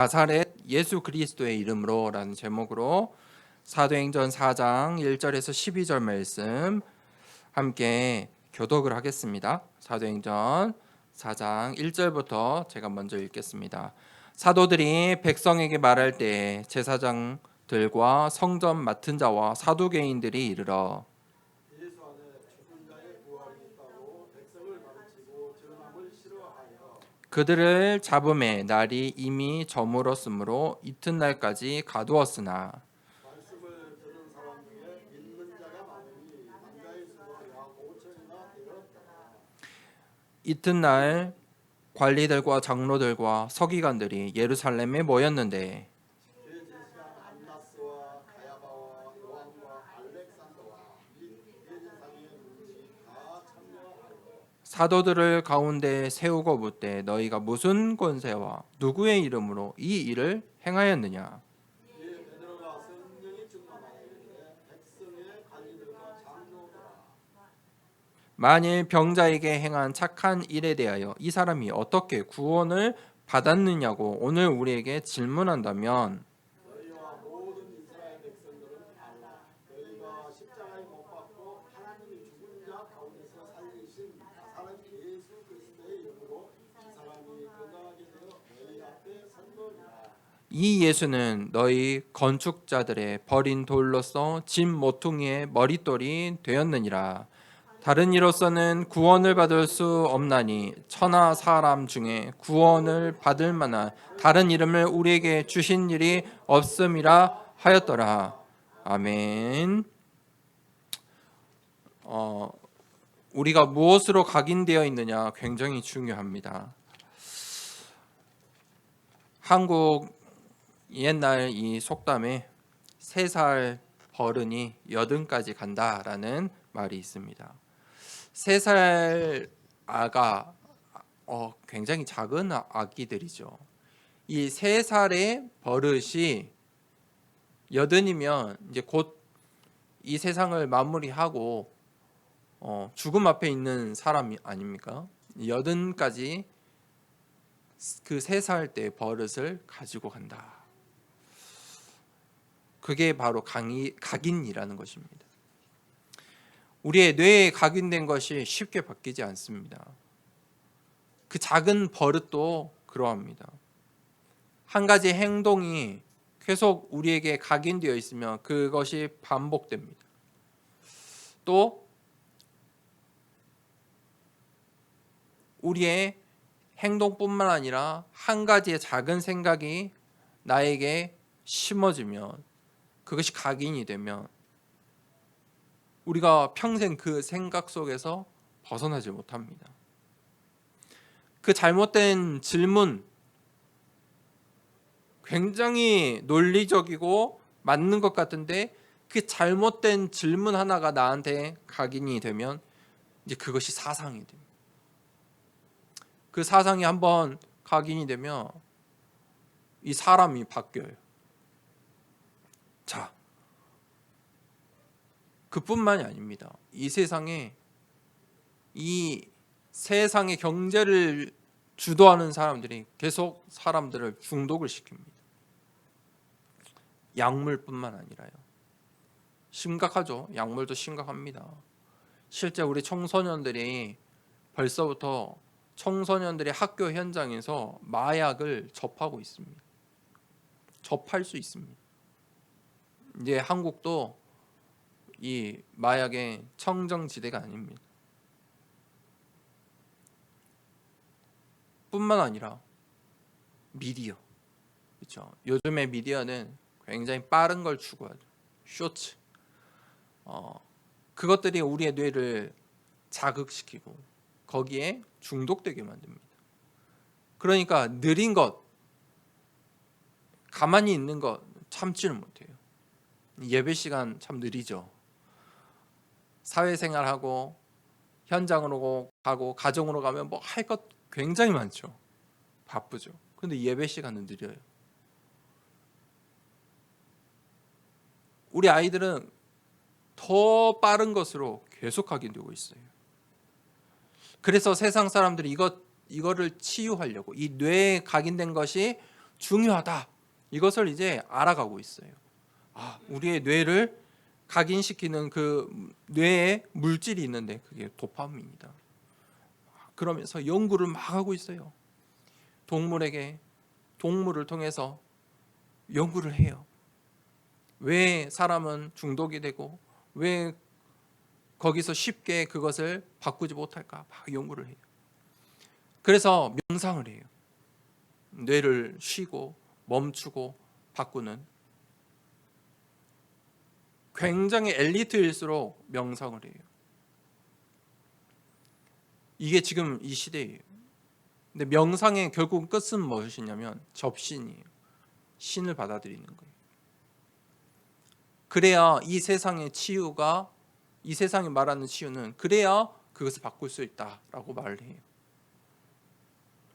나사렛 예수 그리스도의 이름으로 라는 제목으로 사도행전 4장 1절에서 12절 말씀 함께 교독을 하겠습니다. 사도행전 4장 1절부터 제가 먼저 읽겠습니다. 사도들이 백성에게 말할 때 제사장들과 성전 맡은 자와 사두개인들이 이르러 예수 안에 죽은 자의 부활이 있다고 백성을 가르치고 전함을 싫어하여 그들을 잡음에 날이 이미 저물었으므로 이튿날까지 가두었으나 말씀을 들은 사람 중에 믿는 자가 많으니 남자의 수가 약 5천이나 되었다. 이튿날 관리들과 장로들과 서기관들이 예루살렘에 모였는데 대제사장 안나스와 가야바와 요한과 알렉산더와 및 대제사장의 문지 다 참여하여 사도들을 가운데 세우고 묻되 너희가 무슨 권세와 누구의 이름으로 이 일을 행하였느냐. 이에 베드로가 성령이 충만하여 이르되 백성의 관리들과 장로들아 만일 병자에게 행한 착한 일에 대하여 이 사람이 어떻게 구원을 받았느냐고 오늘 우리에게 질문한다면 너희와 모든 이스라엘 백성들은 알라. 너희가 십자가에 못 박고 하나님이 죽은 자 가운데서 살리신 나사렛 예수 그리스도의 이름으로 이 사람이 건강하게 되어 너희 앞에 선거니라. 이 예수는 너희 건축자들의 버린 돌로서 집 모퉁이의 머릿돌이 되었느니라. 다른 이로서는 구원을 받을 수 없나니 천하 사람 중에 구원을 받을 만한 다른 이름을 우리에게 주신 일이 없음이라 하였더라. 아멘. 우리가 무엇으로 각인되어 있느냐 굉장히 중요합니다. 한국 옛날 이 속담에 3살 버른이 80까지 간다라는 말이 있습니다. 3살 아가 굉장히 작은 아기들이죠. 이 3살의 버릇이 80이면 이제 곧 이 세상을 마무리하고 죽음 앞에 있는 사람이 아닙니까? 80까지 그 3살 때 버릇을 가지고 간다. 그게 바로 각인이라는 것입니다. 우리의 뇌에 각인된 것이 쉽게 바뀌지 않습니다. 그 작은 버릇도 그러합니다. 한 가지 행동이 계속 우리에게 각인되어 있으면 그것이 반복됩니다. 또 우리의 행동뿐만 아니라 한 가지의 작은 생각이 나에게 심어지면 그것이 각인이 되면 우리가 평생 그 생각 속에서 벗어나지 못합니다. 그 잘못된 질문, 굉장히 논리적이고 맞는 것 같은데 그 잘못된 질문 하나가 나한테 각인이 되면 이제 그것이 사상이 됩니다. 그 사상이 한번 각인이 되면 이 사람이 바뀌어요. 자, 그뿐만이 아닙니다. 이 세상의 경제를 주도하는 사람들이 계속 사람들을 중독을 시킵니다. 약물뿐만 아니라요. 심각하죠. 약물도 심각합니다. 실제 우리 청소년들이 벌써부터 청소년들이 학교 현장에서 마약을 접하고 있습니다. 접할 수 있습니다. 이제 한국도 이 마약의 청정지대가 아닙니다. 뿐만 아니라 미디어, 그렇죠? 요즘의 미디어는 굉장히 빠른 걸 추구하죠. 쇼츠, 그것들이 우리의 뇌를 자극시키고 거기에 중독되게 만듭니다. 그러니까 느린 것, 가만히 있는 것 참지를 못해요. 예배 시간 참 느리죠. 사회생활하고 현장으로 가고 가정으로 가면 뭐 할 것 굉장히 많죠. 바쁘죠. 근데 예배 시간은 느려요. 우리 아이들은 더 빠른 것으로 계속 각인되고 있어요. 그래서 세상 사람들이 이거를 치유하려고 이 뇌에 각인된 것이 중요하다. 이것을 이제 알아가고 있어요. 우리의 뇌를 각인시키는 그 뇌에 물질이 있는데 그게 도파민이다. 그러면서 연구를 막 하고 있어요. 동물을 통해서 연구를 해요. 왜 사람은 중독이 되고 왜 거기서 쉽게 그것을 바꾸지 못할까? 막 연구를 해요. 그래서 명상을 해요. 뇌를 쉬고 멈추고 바꾸는, 굉장히 엘리트일수록 명상을 해요. 이게 지금 이 시대예요. 근데 명상의 결국 끝은 무엇이냐면 접신이에요. 신을 받아들이는 거예요. 그래야 이 세상의 치유가, 이 세상이 말하는 치유는 그래야 그것을 바꿀 수 있다라고 말을 해요.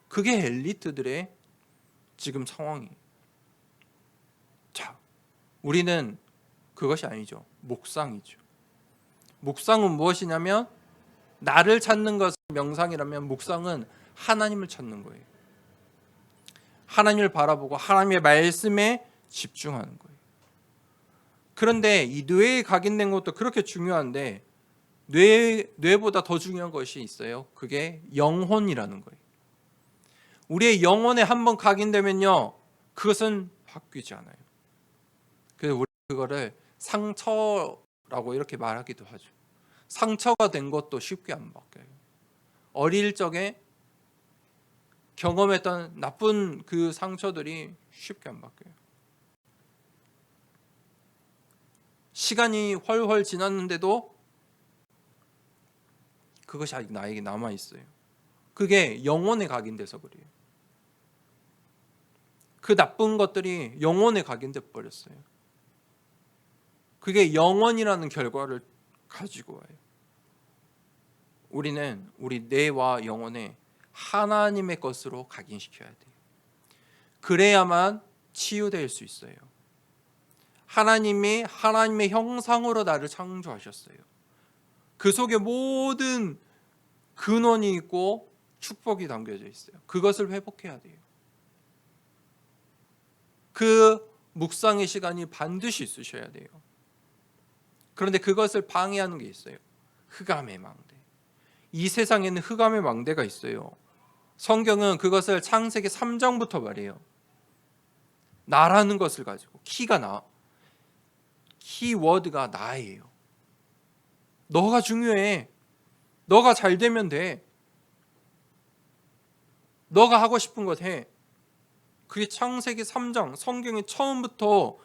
그게 엘리트들의 지금 상황이에요. 자, 우리는 그것이 아니죠. 묵상이죠. 묵상은 무엇이냐면, 나를 찾는 것은 명상이라면 묵상은 하나님을 찾는 거예요. 하나님을 바라보고 하나님의 말씀에 집중하는 거예요. 그런데 이 뇌에 각인된 것도 그렇게 중요한데 뇌보다 더 중요한 것이 있어요. 그게 영혼이라는 거예요. 우리의 영혼에 한번 각인되면요, 그것은 바뀌지 않아요. 그래서 우리 그거를 상처라고 이렇게 말하기도 하죠. 상처가 된 것도 쉽게 안 바뀌어요. 어릴 적에 경험했던 나쁜 그 상처들이 쉽게 안 바뀌어요. 시간이 훨훨 지났는데도 그것이 아직 나에게 남아 있어요. 그게 영혼에 각인돼서 그래요. 그 나쁜 것들이 영혼에 각인돼 버렸어요. 그게 영혼이라는 결과를 가지고 와요. 우리는 우리 뇌와 영혼에 하나님의 것으로 각인시켜야 돼요. 그래야만 치유될 수 있어요. 하나님이 하나님의 형상으로 나를 창조하셨어요. 그 속에 모든 근원이 있고 축복이 담겨져 있어요. 그것을 회복해야 돼요. 그 묵상의 시간이 반드시 있으셔야 돼요. 그런데 그것을 방해하는 게 있어요. 흑암의 망대. 이 세상에는 흑암의 망대가 있어요. 성경은 그것을 창세기 3장부터 말해요. 나라는 것을 가지고, 키워드가 나예요. 너가 중요해. 너가 잘 되면 돼. 너가 하고 싶은 것 해. 그게 창세기 3장, 성경이 처음부터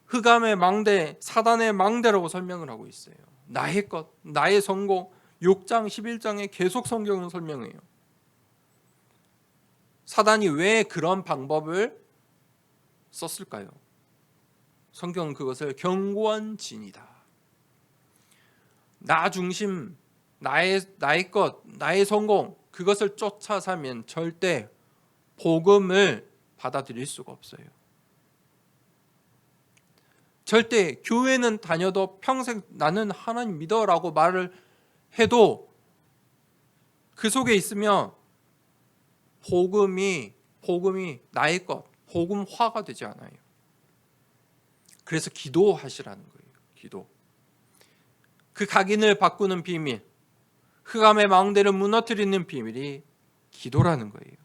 흑암의 망대, 사단의 망대라고 설명을 하고 있어요. 나의 것, 나의 성공. 6장, 11장에 계속 성경은 설명해요. 사단이 왜 그런 방법을 썼을까요? 성경은 그것을 견고한 진이다. 나 중심, 나의 것, 나의 성공, 그것을 쫓아 살면 절대 복음을 받아들일 수가 없어요. 절대 교회는 다녀도 평생 나는 하나님 믿어라고 말을 해도 그 속에 있으면 복음이 나의 것, 복음화가 되지 않아요. 그래서 기도하시라는 거예요. 기도. 그 각인을 바꾸는 비밀, 흑암의 망대를 무너뜨리는 비밀이 기도라는 거예요.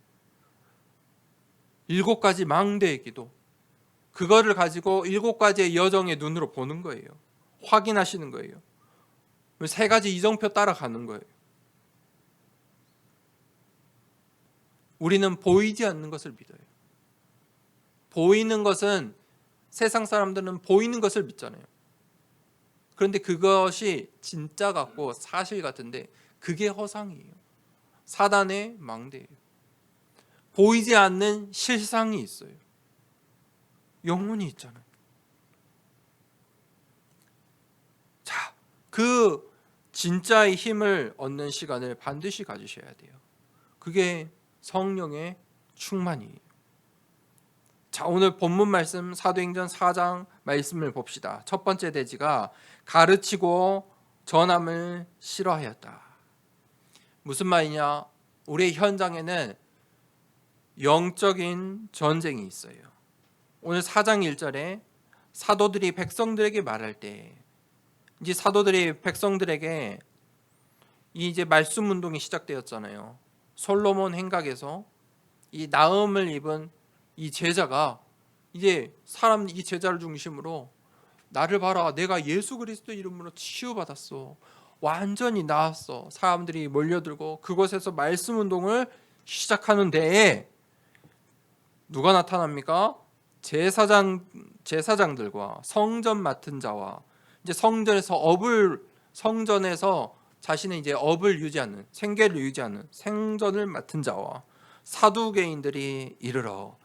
7가지 망대의 기도. 그거를 가지고 7가지의 여정의 눈으로 보는 거예요. 확인하시는 거예요. 3가지 이정표 따라가는 거예요. 우리는 보이지 않는 것을 믿어요. 보이는 것은, 세상 사람들은 보이는 것을 믿잖아요. 그런데 그것이 진짜 같고 사실 같은데 그게 허상이에요. 사단의 망대예요. 보이지 않는 실상이 있어요. 영혼이 있잖아요. 자, 그 진짜의 힘을 얻는 시간을 반드시 가지셔야 돼요. 그게 성령의 충만이에요. 자, 오늘 본문 말씀 사도행전 4장 말씀을 봅시다. 첫 번째 대지가 가르치고 전함을 싫어하였다. 무슨 말이냐? 우리의 현장에는 영적인 전쟁이 있어요. 오늘 4장 1절에 사도들이 백성들에게 말할 때 이제 사도들이 백성들에게 이제 말씀 운동이 시작되었잖아요. 솔로몬 행각에서 이 나음을 입은 이 제자가 이제 이 제자를 중심으로 나를 봐라, 내가 예수 그리스도 이름으로 치유받았어, 완전히 나았어. 사람들이 몰려들고 그곳에서 말씀 운동을 시작하는데 누가 나타납니까? 제사장들과 성전 맡은 자와 이제 성전에서 자신의 이제 업을 유지하는, 생계를 유지하는 생전을 맡은 자와 사두개인들이 이르러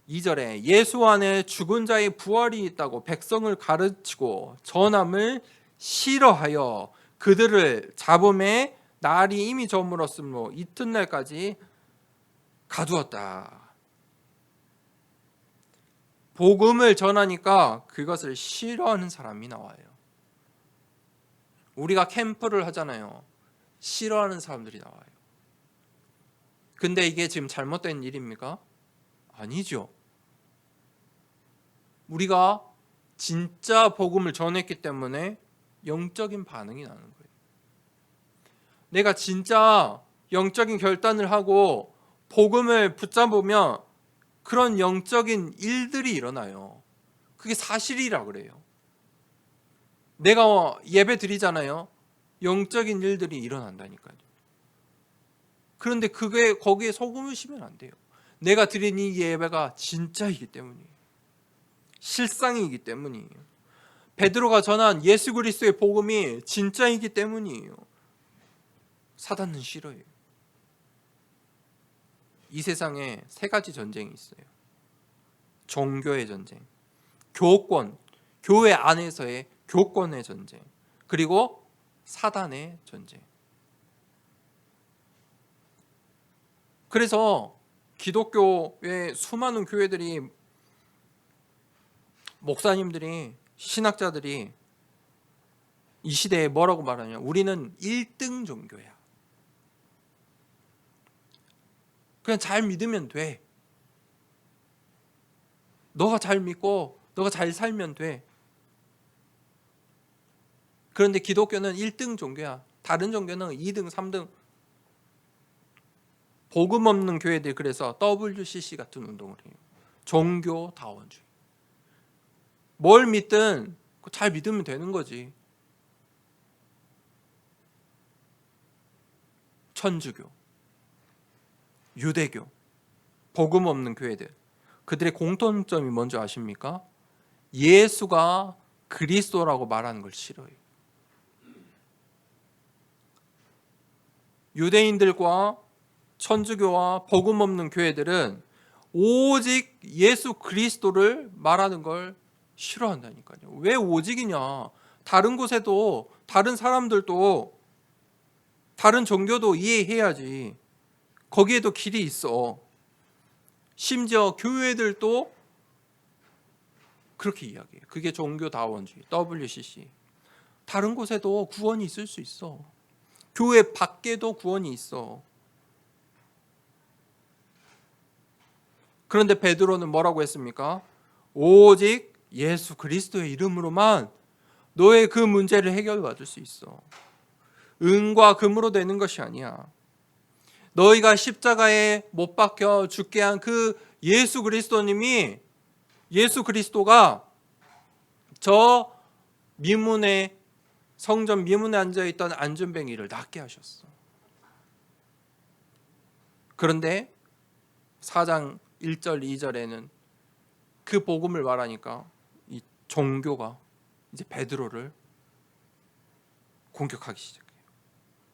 2절에 예수 안에 죽은 자의 부활이 있다고 백성을 가르치고 전함을 싫어하여 그들을 잡음에 날이 이미 저물었으므로 이튿날까지 가두었다. 복음을 전하니까 그것을 싫어하는 사람이 나와요. 우리가 캠프를 하잖아요. 싫어하는 사람들이 나와요. 근데 이게 지금 잘못된 일입니까? 아니죠. 우리가 진짜 복음을 전했기 때문에 영적인 반응이 나는 거예요. 내가 진짜 영적인 결단을 하고 복음을 붙잡으면 그런 영적인 일들이 일어나요. 그게 사실이라 그래요. 내가 예배 드리잖아요. 영적인 일들이 일어난다니까요. 그런데 거기에 속음을 쉬면 안 돼요. 내가 드린 이 예배가 진짜이기 때문이에요. 실상이기 때문이에요. 베드로가 전한 예수 그리스도의 복음이 진짜이기 때문이에요. 사단은 싫어해요. 이 세상에 세 가지 전쟁이 있어요. 종교의 전쟁, 교회 안에서의 교권의 전쟁, 그리고 사단의 전쟁. 그래서 기독교의 수많은 교회들이, 목사님들이, 신학자들이 이 시대에 뭐라고 말하냐? 우리는 1등 종교야. 그냥 잘 믿으면 돼. 너가 잘 믿고 너가 잘 살면 돼. 그런데 기독교는 1등 종교야. 다른 종교는 2등, 3등. 복음 없는 교회들이 그래서 WCC 같은 운동을 해요. 종교다원주의. 뭘 믿든 잘 믿으면 되는 거지. 천주교, 유대교, 복음 없는 교회들, 그들의 공통점이 뭔지 아십니까? 예수가 그리스도라고 말하는 걸 싫어해요. 유대인들과 천주교와 복음 없는 교회들은 오직 예수 그리스도를 말하는 걸 싫어한다니까요. 왜 오직이냐? 다른 곳에도, 다른 사람들도, 다른 종교도 이해해야지. 거기에도 길이 있어. 심지어 교회들도 그렇게 이야기해요. 그게 종교다원주의, WCC. 다른 곳에도 구원이 있을 수 있어. 교회 밖에도 구원이 있어. 그런데 베드로는 뭐라고 했습니까? 오직 예수 그리스도의 이름으로만 너의 그 문제를 해결받을 수 있어. 은과 금으로 되는 것이 아니야. 너희가 십자가에 못 박혀 죽게 한 그 예수 그리스도님이, 예수 그리스도가 저 미문에, 성전 미문에 앉아있던 안전뱅이를 낫게 하셨어. 그런데 4장 1절 2절에는 그 복음을 말하니까 이 종교가 이제 베드로를 공격하기 시작해요.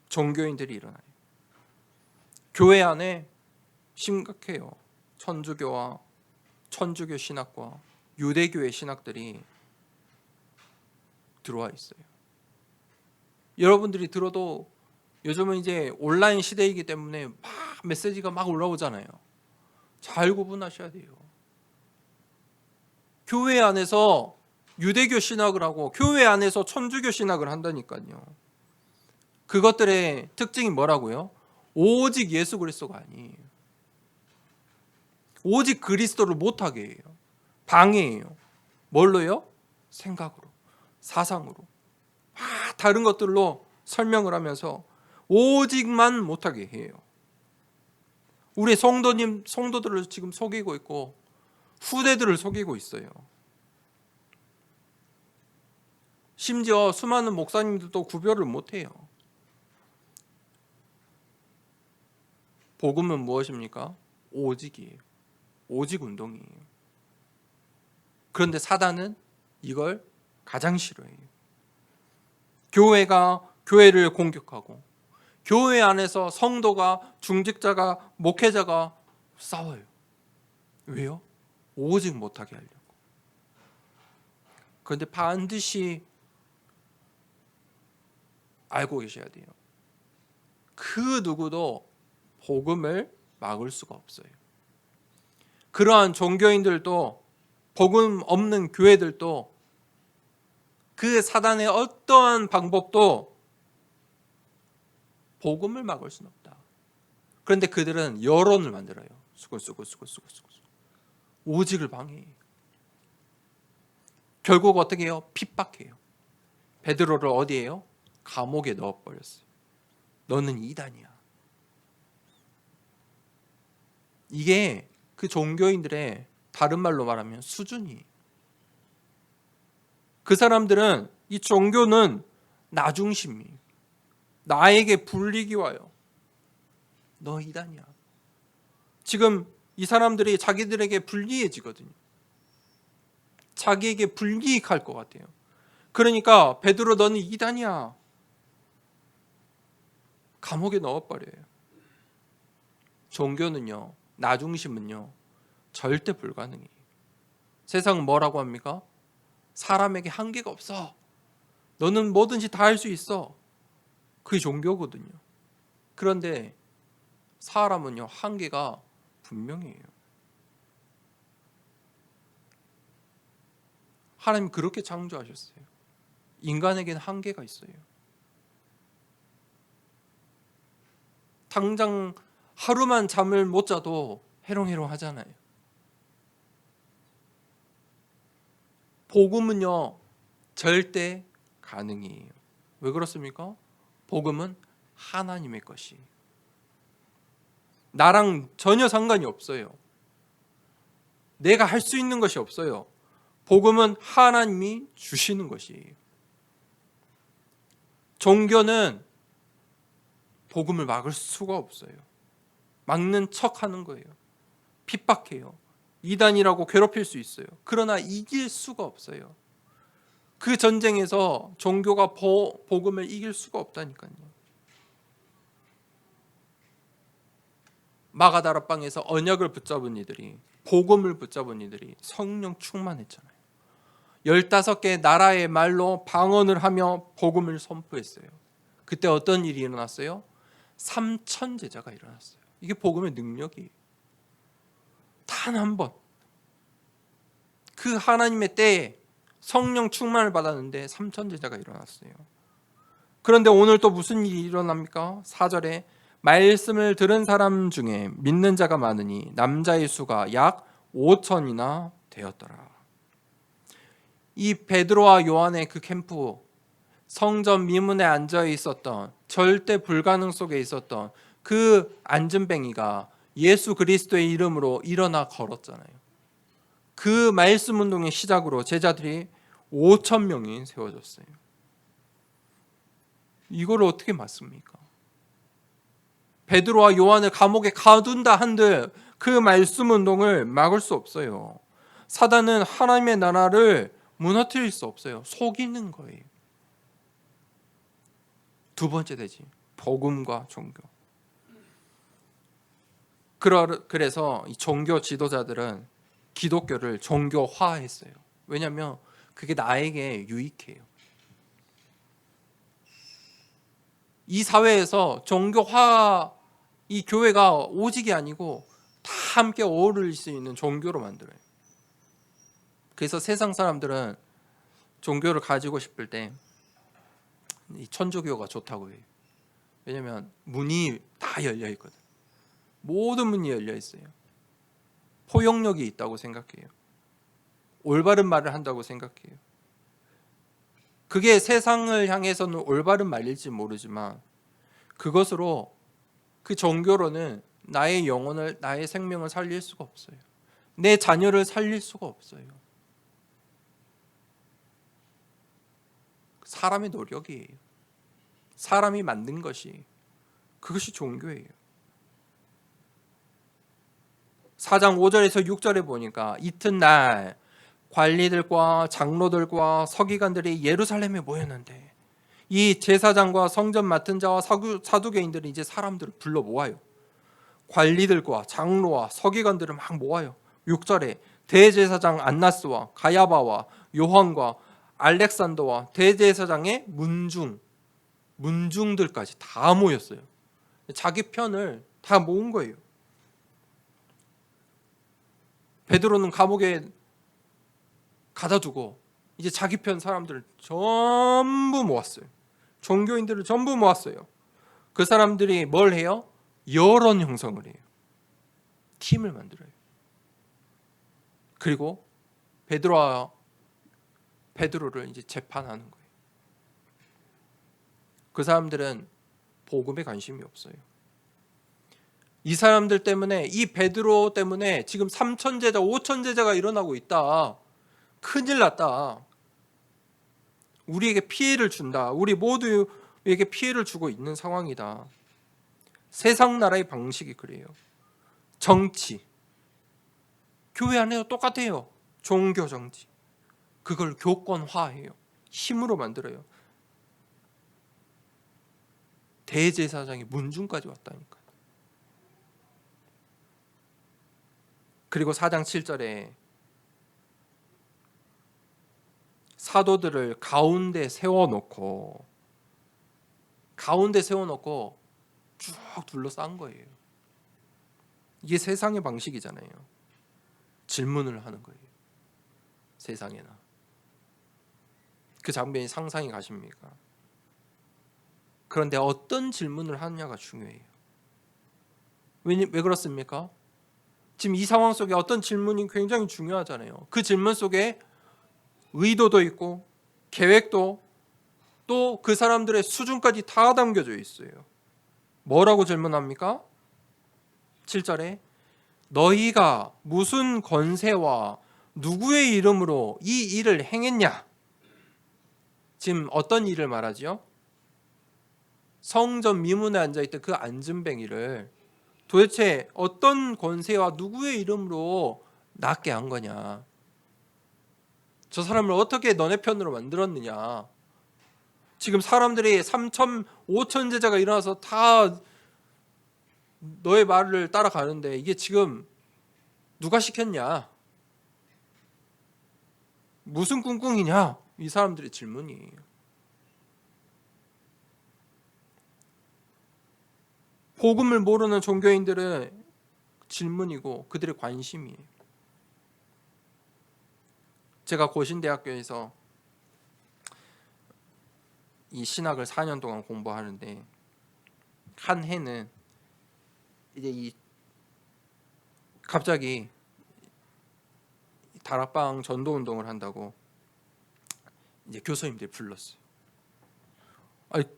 종교인들이 일어나요. 교회 안에 심각해요. 천주교 신학과 유대교의 신학들이 들어와 있어요. 여러분들이 들어도 요즘은 이제 온라인 시대이기 때문에 막 메시지가 막 올라오잖아요. 잘 구분하셔야 돼요. 교회 안에서 유대교 신학을 하고 교회 안에서 천주교 신학을 한다니까요. 그것들의 특징이 뭐라고요? 오직 예수 그리스도가 아니에요. 오직 그리스도를 못하게 해요. 방해해요. 뭘로요? 생각으로, 사상으로, 다른 것들로 설명을 하면서 오직만 못하게 해요. 우리 성도들을 지금 속이고 있고 후대들을 속이고 있어요. 심지어 수많은 목사님들도 구별을 못해요. 복음은 무엇입니까? 오직이에요. 오직 운동이에요. 그런데 사단은 이걸 가장 싫어해요. 교회가 교회를 공격하고 교회 안에서 성도가, 중직자가, 목회자가 싸워요. 왜요? 오직 못하게 하려고. 그런데 반드시 알고 계셔야 돼요. 그 누구도 복음을 막을 수가 없어요. 그러한 종교인들도, 복음 없는 교회들도 그 사단의 어떠한 방법도 복음을 막을 수는 없다. 그런데 그들은 여론을 만들어요. 수고. 오직을 방해해요. 결국 어떻게 해요? 핍박해요. 베드로를 어디에요? 감옥에 넣어버렸어요. 너는 이단이야. 이게 그 종교인들의, 다른 말로 말하면 수준이. 그 사람들은, 이 종교는 나 중심이, 나에게 불리기 와요. 너 이단이야. 지금 이 사람들이 자기들에게 불리해지거든요. 자기에게 불이익할 것 같아요. 그러니까 베드로 너는 이단이야. 감옥에 넣어버려요. 종교는요, 나 중심은요, 절대 불가능해요. 세상은 뭐라고 합니까? 사람에게 한계가 없어. 너는 뭐든지 다 할 수 있어. 그게 종교거든요. 그런데 사람은요, 한계가 분명해요. 하나님 그렇게 창조하셨어요. 인간에게는 한계가 있어요. 당장 하루만 잠을 못 자도 해롱해롱 하잖아요. 복음은요, 절대 가능해요. 왜 그렇습니까? 복음은 하나님의 것이, 나랑 전혀 상관이 없어요. 내가 할 수 있는 것이 없어요. 복음은 하나님이 주시는 것이에요. 종교는 복음을 막을 수가 없어요. 막는 척 하는 거예요. 핍박해요. 이단이라고 괴롭힐 수 있어요. 그러나 이길 수가 없어요. 그 전쟁에서 종교가 복음을 이길 수가 없다니까요. 마가다락방에서 언약을 붙잡은 이들이, 복음을 붙잡은 이들이 성령 충만했잖아요. 15개 나라의 말로 방언을 하며 복음을 선포했어요. 그때 어떤 일이 일어났어요? 3천 제자가 일어났어요. 이게 복음의 능력이에요. 단 한 번, 그 하나님의 때에 성령 충만을 받았는데 3천 제자가 일어났어요. 그런데 오늘 또 무슨 일이 일어납니까? 4절에 말씀을 들은 사람 중에 믿는 자가 많으니 남자의 수가 약 5천이나 되었더라. 이 베드로와 요한의 그 캠프, 성전 미문에 앉아 있었던, 절대 불가능 속에 있었던 그 앉은뱅이가 예수 그리스도의 이름으로 일어나 걸었잖아요. 그 말씀 운동의 시작으로 제자들이 5천 명이 세워졌어요. 이걸 어떻게 막습니까? 베드로와 요한을 감옥에 가둔다 한들 그 말씀 운동을 막을 수 없어요. 사단은 하나님의 나라를 무너뜨릴 수 없어요. 속이는 거예요. 두 번째 대지, 복음과 종교. 그래서 이 종교 지도자들은 기독교를 종교화했어요. 왜냐하면 그게 나에게 유익해요. 이 사회에서 종교화, 이 교회가 오직이 아니고 다 함께 어울릴 수 있는 종교로 만들어요. 그래서 세상 사람들은 종교를 가지고 싶을 때 이 천주교가 좋다고 해요. 왜냐하면 문이 다 열려 있거든. 모든 문이 열려 있어요. 포용력이 있다고 생각해요. 올바른 말을 한다고 생각해요. 그게 세상을 향해서는 올바른 말일지 모르지만 그것으로 그 종교로는 나의 영혼을, 나의 생명을 살릴 수가 없어요. 내 자녀를 살릴 수가 없어요. 사람의 노력이에요. 사람이 만든 것이, 그것이 종교예요. 4장 5절에서 6절에 보니까 이튿날 관리들과 장로들과 서기관들이 예루살렘에 모였는데 이 제사장과 성전 맡은 자와 사두개인들이 이제 사람들을 불러 모아요. 관리들과 장로와 서기관들을 막 모아요. 6절에 대제사장 안나스와 가야바와 요한과 알렉산더와 대제사장의 문중들까지 다 모였어요. 자기 편을 다 모은 거예요. 베드로는 감옥에 가다 두고 이제 자기 편 사람들을 전부 모았어요. 종교인들을 전부 모았어요. 그 사람들이 뭘 해요? 여론 형성을 해요. 팀을 만들어요. 그리고 베드로를 이제 재판하는 거예요. 그 사람들은 복음에 관심이 없어요. 이 사람들 때문에, 이 베드로 때문에 지금 3천 제자, 5천 제자가 일어나고 있다. 큰일 났다. 우리에게 피해를 준다. 우리 모두에게 피해를 주고 있는 상황이다. 세상 나라의 방식이 그래요. 정치, 교회 안에도 똑같아요. 종교 정치, 그걸 교권화해요. 힘으로 만들어요. 대제사장이 문중까지 왔다니까. 그리고 4장 7절에 사도들을 가운데 세워놓고 쭉 둘러싼 거예요. 이게 세상의 방식이잖아요. 질문을 하는 거예요. 세상에나. 그 장면이 상상이 가십니까? 그런데 어떤 질문을 하느냐가 중요해요. 왜 그렇습니까? 지금 이 상황 속에 어떤 질문이 굉장히 중요하잖아요. 그 질문 속에 의도도 있고 계획도, 또 그 사람들의 수준까지 다 담겨져 있어요. 뭐라고 질문합니까? 7절에 너희가 무슨 권세와 누구의 이름으로 이 일을 행했냐? 지금 어떤 일을 말하지요? 성전 미문에 앉아있던 그 앉은뱅이를 도대체 어떤 권세와 누구의 이름으로 낫게 한 거냐? 저 사람을 어떻게 너네 편으로 만들었느냐? 지금 사람들이 3천, 5천 제자가 일어나서 다 너의 말을 따라가는데 이게 지금 누가 시켰냐? 무슨 꿍꿍이냐? 이 사람들의 질문이에요. 복음을 모르는 종교인들의 질문이고 그들의 관심이에요. 제가 고신대학교에서 이 신학을 4년 동안 공부하는데 한 해는 이제 갑자기 다락방 전도 운동을 한다고 이제 교수님들이 불렀어요.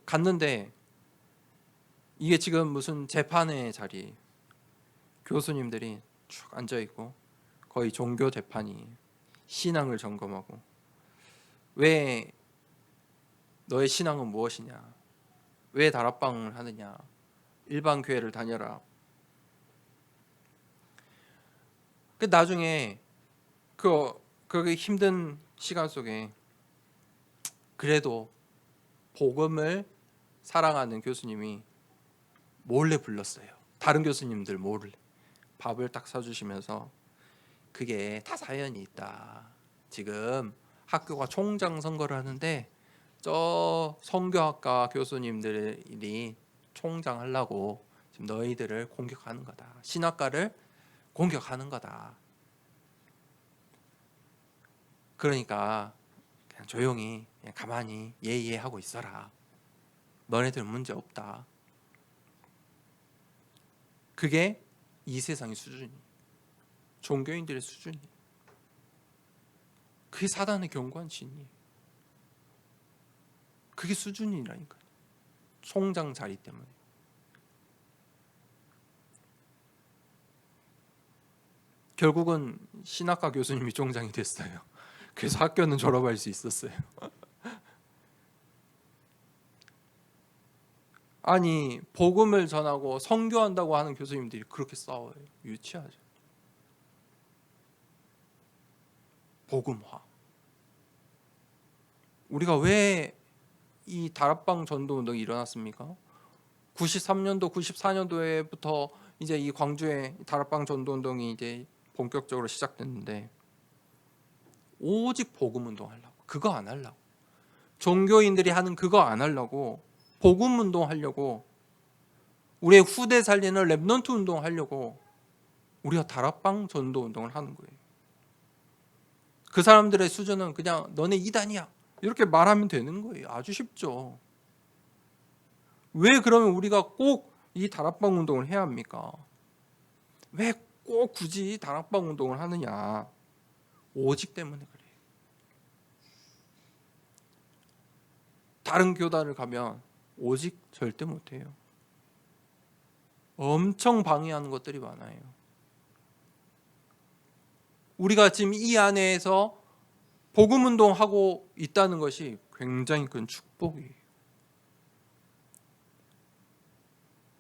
갔는데 이게 지금 무슨 재판의 자리, 교수님들이 쭉 앉아 있고 거의 종교 재판이, 신앙을 점검하고 왜 너의 신앙은 무엇이냐? 왜 다락방을 하느냐? 일반 교회를 다녀라. 그 나중에 그 힘든 시간 속에 그래도 복음을 사랑하는 교수님이 몰래 불렀어요. 다른 교수님들 몰래 밥을 딱 사주시면서 그게 다 사연이 있다. 지금 학교가 총장 선거를 하는데 저 성교학과 교수님들이 총장 하려고 지금 너희들을 공격하는 거다. 신학과를 공격하는 거다. 그러니까 그냥 조용히 그냥 가만히 예의하고 있어라. 너네들 문제 없다. 그게 이 세상의 수준이에요. 종교인들의 수준이. 그게 사단의 견고한 진이. 그게 수준이라니까요. 총장 자리 때문에. 결국은 신학과 교수님이 총장이 됐어요. 그래서 학교는 졸업할 수 있었어요. 아니, 복음을 전하고 선교한다고 하는 교수님들이 그렇게 싸워요. 유치하죠. 복음화. 우리가 왜 이 다락방 전도 운동이 일어났습니까? 93년도, 94년도에부터 이제 이 광주에 다락방 전도 운동이 이제 본격적으로 시작됐는데, 오직 복음 운동 하려고, 그거 안 하려고, 종교인들이 하는 그거 안 하려고, 복음 운동 하려고, 우리의 후대 살리는 랩넌트 운동 하려고 우리가 다락방 전도 운동을 하는 거예요. 그 사람들의 수준은 그냥 너네 이단이야 이렇게 말하면 되는 거예요. 아주 쉽죠. 왜 그러면 우리가 꼭 이 다락방 운동을 해야 합니까? 왜 꼭 굳이 다락방 운동을 하느냐? 오직 때문에 그래요. 다른 교단을 가면 오직 절대 못해요. 엄청 방해하는 것들이 많아요. 우리가 지금 이 안에서 복음 운동하고 있다는 것이 굉장히 큰 축복이에요.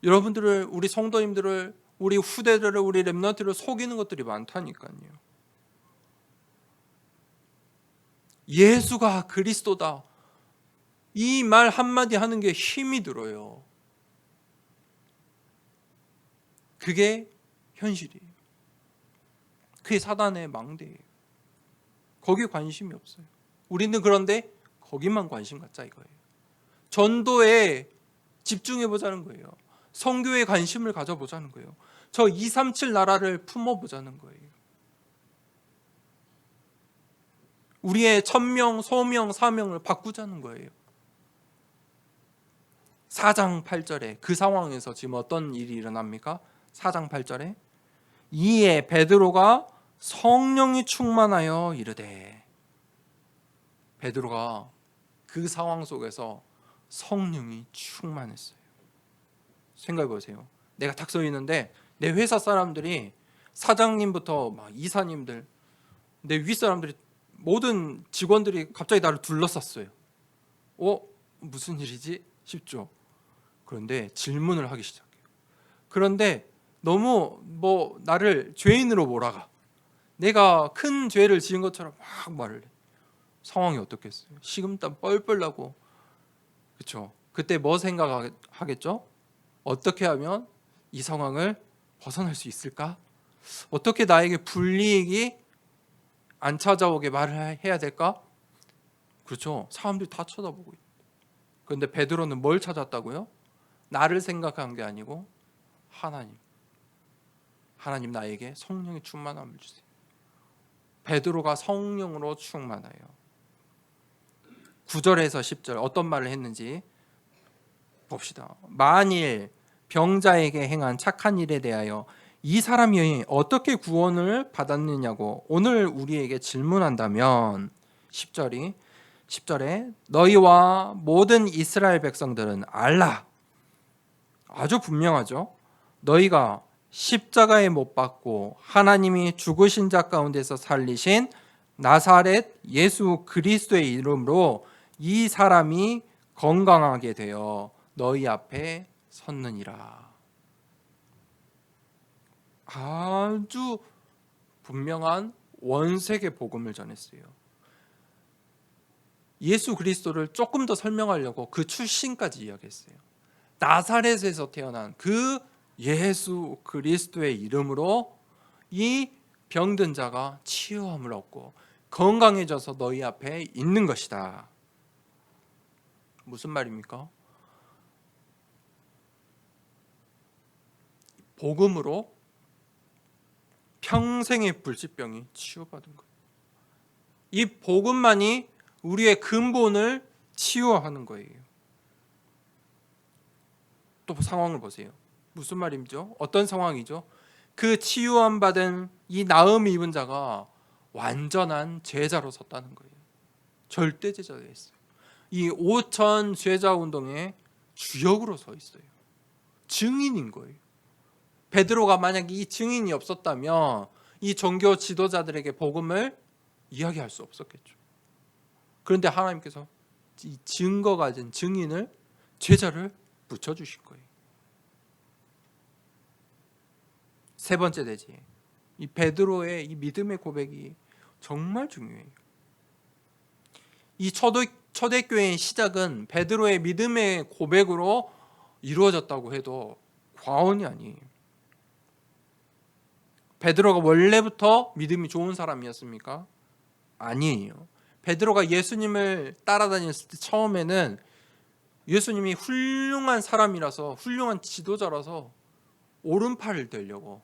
여러분들을, 우리 성도님들을, 우리 후대들을, 우리 렘넌트를 속이는 것들이 많다니까요. 예수가 그리스도다. 이 말 한마디 하는 게 힘이 들어요. 그게 현실이에요. 그게 사단의 망대예요. 거기에 관심이 없어요. 우리는 그런데 거기만 관심 갖자 이거예요. 전도에 집중해 보자는 거예요. 선교에 관심을 가져보자는 거예요. 저 237 나라를 품어보자는 거예요. 우리의 천명, 소명, 사명을 바꾸자는 거예요. 4장 8절에 그 상황에서 지금 어떤 일이 일어납니까? 4장 8절에 이에 베드로가 성령이 충만하여 이르되, 베드로가 그 상황 속에서 성령이 충만했어요. 생각해 보세요. 내가 딱 서 있는데 내 회사 사람들이, 사장님부터 막 이사님들, 내 윗사람들이, 모든 직원들이 갑자기 나를 둘러쌌어요. 무슨 일이지? 싶죠. 그런데 질문을 하기 시작해요. 그런데 너무 나를 죄인으로 몰아가. 내가 큰 죄를 지은 것처럼 막 말을 해. 상황이 어떻겠어요? 식은땀 뻘뻘 나고, 그렇죠? 그때 뭐 생각하겠죠? 어떻게 하면 이 상황을 벗어날 수 있을까? 어떻게 나에게 불이익이 안 찾아오게 말을 해야 될까? 그렇죠? 사람들이 다 쳐다보고 있어요. 그런데 베드로는 뭘 찾았다고요? 나를 생각한 게 아니고 하나님 나에게 성령의 충만함을 주세요. 베드로가 성령으로 충만하여 9절에서 10절 어떤 말을 했는지 봅시다. 만일 병자에게 행한 착한 일에 대하여 이 사람이 어떻게 구원을 받았느냐고 오늘 우리에게 질문한다면 10절에 너희와 모든 이스라엘 백성들은 알라. 아주 분명하죠. 너희가 십자가에 못 박고 하나님이 죽으신 자 가운데서 살리신 나사렛 예수 그리스도의 이름으로 이 사람이 건강하게 되어 너희 앞에 섰느니라. 아주 분명한 원색의 복음을 전했어요. 예수 그리스도를 조금 더 설명하려고 그 출신까지 이야기했어요. 나사렛에서 태어난 그 예수 그리스도의 이름으로 이 병든 자가 치유함을 얻고 건강해져서 너희 앞에 있는 것이다. 무슨 말입니까? 복음으로 평생의 불치병이 치유받은 거예요. 이 복음만이 우리의 근본을 치유하는 거예요. 또 상황을 보세요. 무슨 말이죠? 어떤 상황이죠? 그 치유함 받은 이 나음 입은 자가 완전한 제자로 섰다는 거예요. 절대 제자가 있어요. 이 5천 제자 운동의 주역으로 서 있어요. 증인인 거예요. 베드로가 만약에 이 증인이 없었다면 이 종교 지도자들에게 복음을 이야기할 수 없었겠죠. 그런데 하나님께서 이 증거 가진 증인을, 제자를 붙여주신 거예요. 세 번째 대지, 이 베드로의 이 믿음의 고백이 정말 중요해요. 이 초대교회의 시작은 베드로의 믿음의 고백으로 이루어졌다고 해도 과언이 아니에요. 베드로가 원래부터 믿음이 좋은 사람이었습니까? 아니에요. 베드로가 예수님을 따라다녔을 때 처음에는 예수님이 훌륭한 사람이라서, 훌륭한 지도자라서 오른팔을 들려고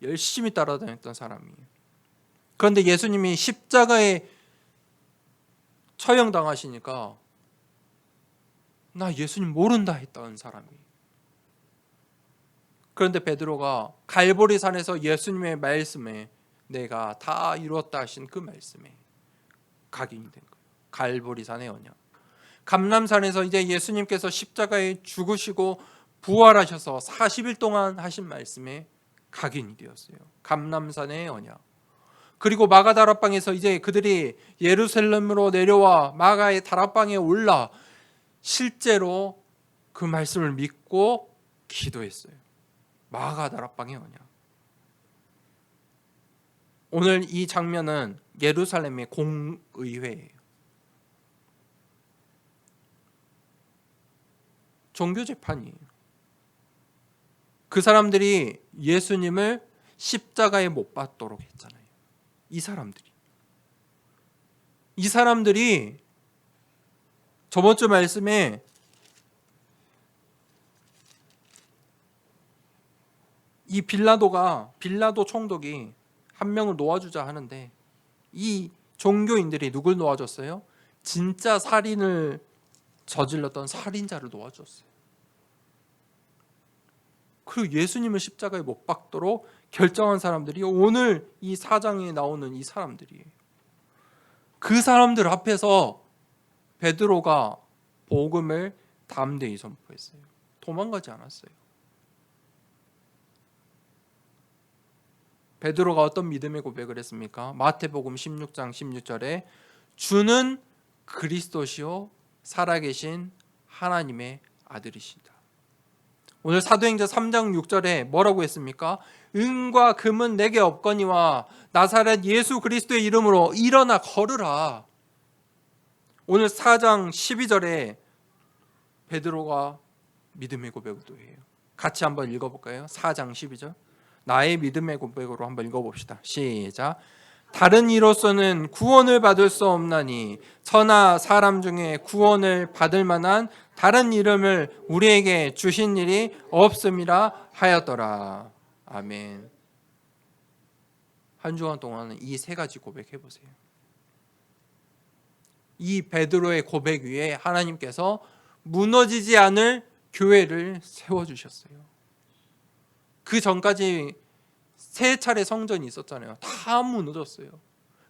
열심히 따라다녔던 사람이에요. 그런데 예수님이 십자가에 처형당하시니까 나 예수님 모른다 했던 사람이에요. 그런데 베드로가 갈보리 산에서 예수님의 말씀에, 내가 다 이루었다 하신 그 말씀에 각인이 된 거예요. 갈보리 산의 언약. 감람산에서 이제 예수님께서 십자가에 죽으시고 부활하셔서 40일 동안 하신 말씀에 각인이 되었어요. 감람산의 언약. 그리고 마가 다락방에서 이제 그들이 예루살렘으로 내려와 마가의 다락방에 올라 실제로 그 말씀을 믿고 기도했어요. 마가 다락방의 언약. 오늘 이 장면은 예루살렘의 공의회예요. 종교 재판이에요. 그 사람들이 예수님을 십자가에 못 박도록 했잖아요. 이 사람들이 저번 주 말씀에 이 빌라도 총독이 한 명을 놓아주자 하는데 이 종교인들이 누굴 놓아줬어요? 진짜 살인을 저질렀던 살인자를 놓아줬어요. 그리고 예수님을 십자가에 못 박도록 결정한 사람들이 오늘 이 4장에 나오는 이 사람들이에요. 그 사람들 앞에서 베드로가 복음을 담대히 선포했어요. 도망가지 않았어요. 베드로가 어떤 믿음의 고백을 했습니까? 마태복음 16장 16절에 주는 그리스도시요 살아계신 하나님의 아들이시다. 오늘 사도행전 3장 6절에 뭐라고 했습니까? 은과 금은 내게 없거니와 나사렛 예수 그리스도의 이름으로 일어나 걸으라. 오늘 4장 12절에 베드로가 믿음의 고백을 또 해요. 같이 한번 읽어볼까요? 4장 12절. 나의 믿음의 고백으로 한번 읽어봅시다. 시작. 다른 이로서는 구원을 받을 수 없나니 저나 사람 중에 구원을 받을 만한 다른 이름을 우리에게 주신 일이 없음이라 하였더라. 아멘. 한 주간 동안은 이 세 가지 고백해 보세요. 이 베드로의 고백 위에 하나님께서 무너지지 않을 교회를 세워주셨어요. 그 전까지 세 차례 성전이 있었잖아요. 다 무너졌어요.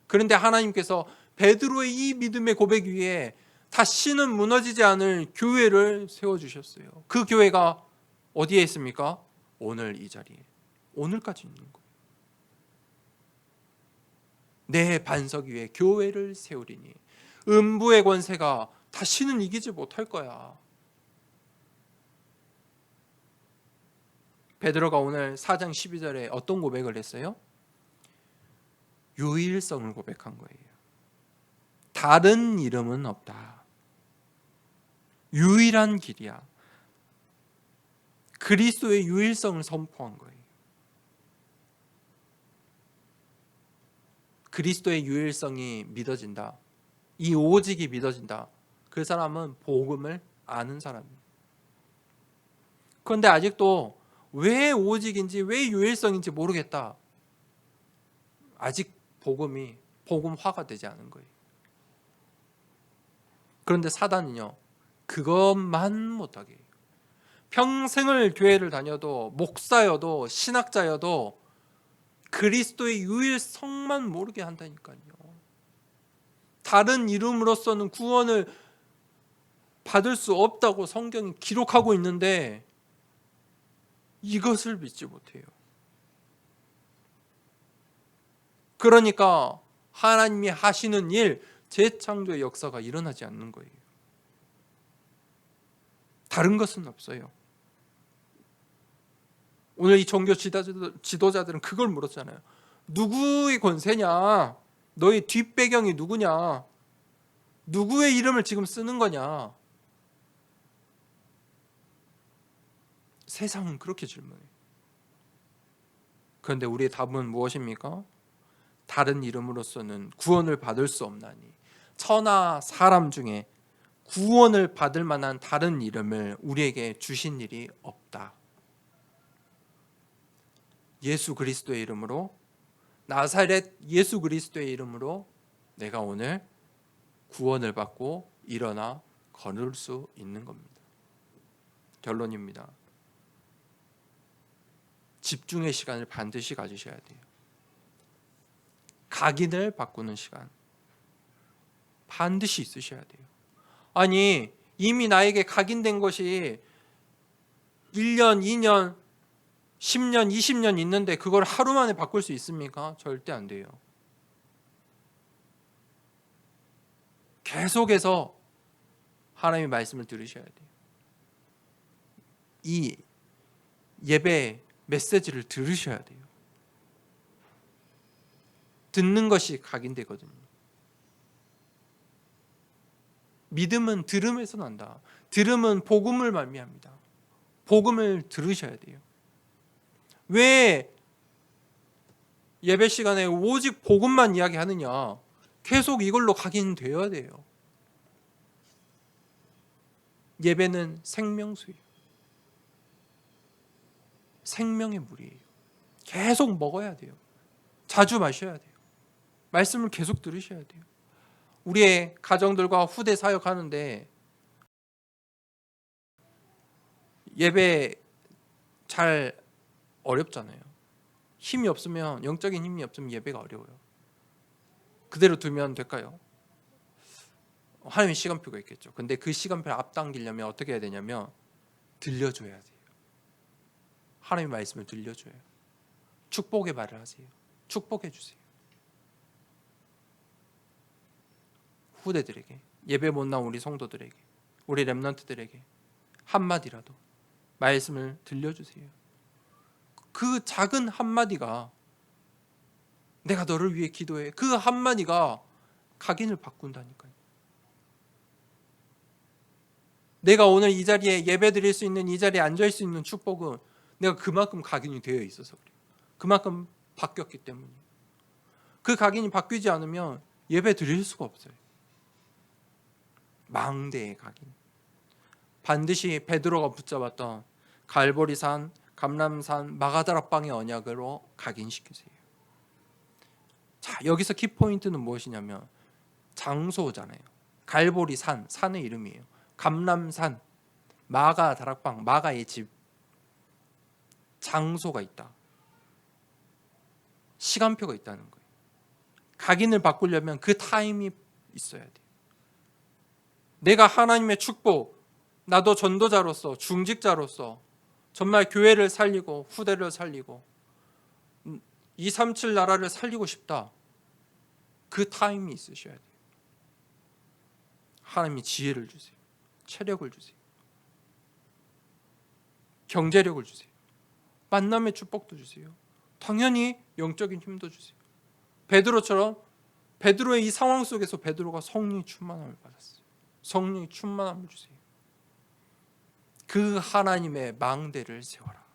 그런데 하나님께서 베드로의 이 믿음의 고백 위에 다시는 무너지지 않을 교회를 세워주셨어요. 그 교회가 어디에 있습니까? 오늘 이 자리에, 오늘까지 있는 거예요. 내 반석 위에 교회를 세우리니 음부의 권세가 다시는 이기지 못할 거야. 베드로가 오늘 4장 12절에 어떤 고백을 했어요? 유일성을 고백한 거예요. 다른 이름은 없다. 유일한 길이야. 그리스도의 유일성을 선포한 거예요. 그리스도의 유일성이 믿어진다. 이 오직이 믿어진다. 그 사람은 복음을 아는 사람이에요. 그런데 아직도 왜 오직인지 왜 유일성인지 모르겠다. 아직 복음화가 되지 않은 거예요. 그런데 사단은요, 그것만 못하게 해요. 평생을 교회를 다녀도 목사여도 신학자여도 그리스도의 유일성만 모르게 한다니까요. 다른 이름으로서는 구원을 받을 수 없다고 성경이 기록하고 있는데 이것을 믿지 못해요. 그러니까 하나님이 하시는 일, 재창조의 역사가 일어나지 않는 거예요. 다른 것은 없어요. 오늘 이 종교 지도자들은 그걸 물었잖아요. 누구의 권세냐? 너의 뒷배경이 누구냐? 누구의 이름을 지금 쓰는 거냐? 세상은 그렇게 질문해요. 그런데 우리의 답은 무엇입니까? 다른 이름으로서는 구원을 받을 수 없나니 천하 사람 중에 구원을 받을 만한 다른 이름을 우리에게 주신 일이 없다. 예수 그리스도의 이름으로, 나사렛 예수 그리스도의 이름으로 내가 오늘 구원을 받고 일어나 걸을 수 있는 겁니다. 결론입니다. 집중의 시간을 반드시 가지셔야 돼요. 각인을 바꾸는 시간 반드시 있으셔야 돼요. 아니, 이미 나에게 각인된 것이 1년, 2년, 10년, 20년 있는데 그걸 하루 만에 바꿀 수 있습니까? 절대 안 돼요. 계속해서 하나님의 말씀을 들으셔야 돼요. 이 예배 메시지를 들으셔야 돼요. 듣는 것이 각인되거든요. 믿음은 들음에서 난다. 들음은 복음을 말미합니다. 복음을 들으셔야 돼요. 왜 예배 시간에 오직 복음만 이야기하느냐? 계속 이걸로 각인되어야 돼요. 예배는 생명수예요. 생명의 물이에요. 계속 먹어야 돼요. 자주 마셔야 돼요. 말씀을 계속 들으셔야 돼요. 우리의 가정들과 후대 사역하는데 예배 잘 어렵잖아요. 힘이 없으면, 영적인 힘이 없으면 예배가 어려워요. 그대로 두면 될까요? 하나님의 시간표가 있겠죠. 근데 그 시간표를 앞당기려면 어떻게 해야 되냐면 들려줘야 돼요. 하나님의 말씀을 들려줘요. 축복의 말을 하세요. 축복해 주세요. 후대들에게, 예배 못 나온 우리 성도들에게, 우리 렘넌트들에게 한마디라도 말씀을 들려주세요. 그 작은 한마디가, 내가 너를 위해 기도해, 그 한마디가 각인을 바꾼다니까요. 내가 오늘 이 자리에 예배 드릴 수 있는, 이 자리에 앉을 수 있는 축복은 내가 그만큼 각인이 되어 있어서 그래요. 그만큼 바뀌었기 때문이에요. 그 각인이 바뀌지 않으면 예배 드릴 수가 없어요. 망대의 각인. 반드시 베드로가 붙잡았던 갈보리산, 감람산, 마가다락방의 언약으로 각인시키세요. 자, 여기서 키포인트는 무엇이냐면 장소잖아요. 갈보리산, 산의 이름이에요. 감람산, 마가다락방, 마가의 집. 장소가 있다. 시간표가 있다는 거예요. 각인을 바꾸려면 그 타임이 있어야 돼요. 내가 하나님의 축복, 나도 전도자로서, 중직자로서 정말 교회를 살리고 후대를 살리고 237 나라를 살리고 싶다. 그 타임이 있으셔야 돼요. 하나님이 지혜를 주세요. 체력을 주세요. 경제력을 주세요. 만남의 축복도 주세요. 당연히 영적인 힘도 주세요. 베드로처럼, 베드로의 이 상황 속에서 베드로가 성령의 충만함을 받았어요. 성령의 충만함을 주세요. 그 하나님의 망대를 세워라.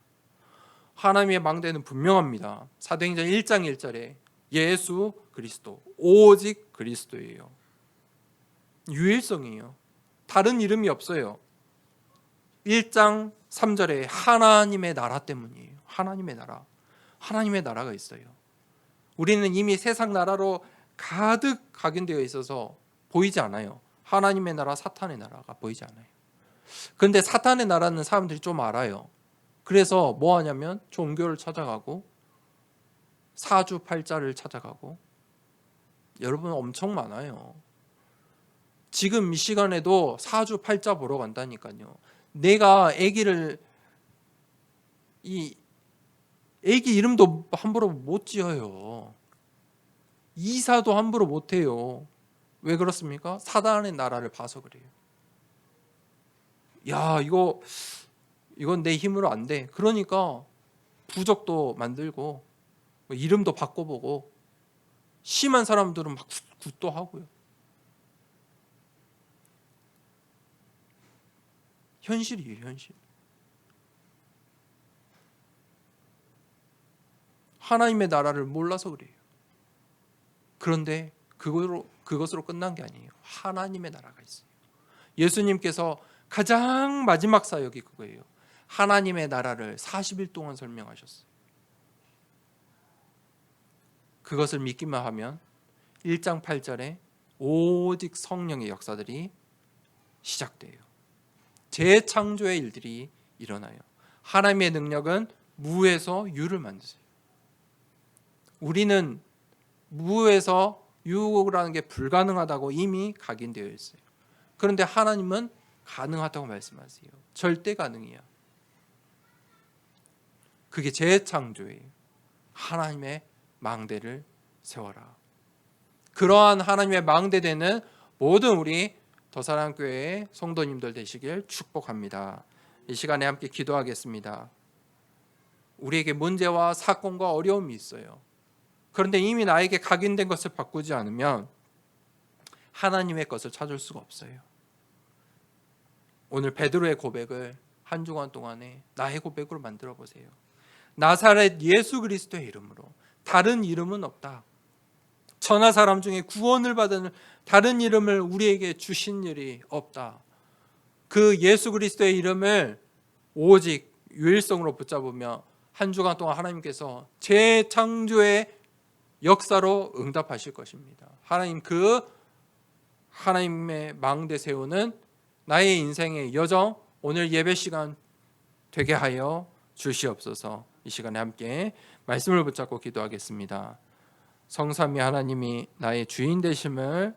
하나님의 망대는 분명합니다. 사도행전 1장 1절에 예수 그리스도, 오직 그리스도예요. 유일성이에요. 다른 이름이 없어요. 1장 3절에 하나님의 나라 때문이에요. 하나님의 나라. 하나님의 나라가 있어요. 우리는 이미 세상 나라로 가득 각인되어 있어서 보이지 않아요. 하나님의 나라, 사탄의 나라가 보이지 않아요. 그런데 사탄의 나라는 사람들이 좀 알아요. 그래서 뭐 하냐면 종교를 찾아가고 사주팔자를 찾아가고, 여러분 엄청 많아요. 지금 이 시간에도 사주팔자 보러 간다니까요. 내가 아기를 이 아기 이름도 함부로 못 지어요. 이사도 함부로 못 해요. 왜 그렇습니까? 사단의 나라를 봐서 그래요. 야, 이건 내 힘으로 안 돼. 그러니까 부적도 만들고 이름도 바꿔보고, 심한 사람들은 막 굿도 하고요. 현실이에요, 현실. 하나님의 나라를 몰라서 그래요. 그런데 그것으로 끝난 게 아니에요. 하나님의 나라가 있어요. 예수님께서 가장 마지막 사역이 그거예요. 하나님의 나라를 40일 동안 설명하셨어요. 그것을 믿기만 하면 1장 8절에 오직 성령의 역사들이 시작돼요. 재창조의 일들이 일어나요. 하나님의 능력은 무에서 유를 만드세요. 우리는 무에서 유라는 게 불가능하다고 이미 각인되어 있어요. 그런데 하나님은 가능하다고 말씀하세요. 절대 가능이야. 그게 재창조예요. 하나님의 망대를 세워라. 그러한 하나님의 망대되는 모든 우리 더사랑교회의 성도님들 되시길 축복합니다. 이 시간에 함께 기도하겠습니다. 우리에게 문제와 사건과 어려움이 있어요. 그런데 이미 나에게 각인된 것을 바꾸지 않으면 하나님의 것을 찾을 수가 없어요. 오늘 베드로의 고백을 한 주간 동안에 나의 고백으로 만들어 보세요. 나사렛 예수 그리스도의 이름으로, 다른 이름은 없다. 천하 사람 중에 구원을 받은 다른 이름을 우리에게 주신 일이 없다. 그 예수 그리스도의 이름을 오직 유일성으로 붙잡으며 한 주간 동안 하나님께서 재창조의 역사로 응답하실 것입니다. 하나님, 그 하나님의 망대 세우는 나의 인생의 여정, 오늘 예배 시간 되게 하여 주시옵소서. 이 시간에 함께 말씀을 붙잡고 기도하겠습니다. 성삼위 하나님이 나의 주인 되심을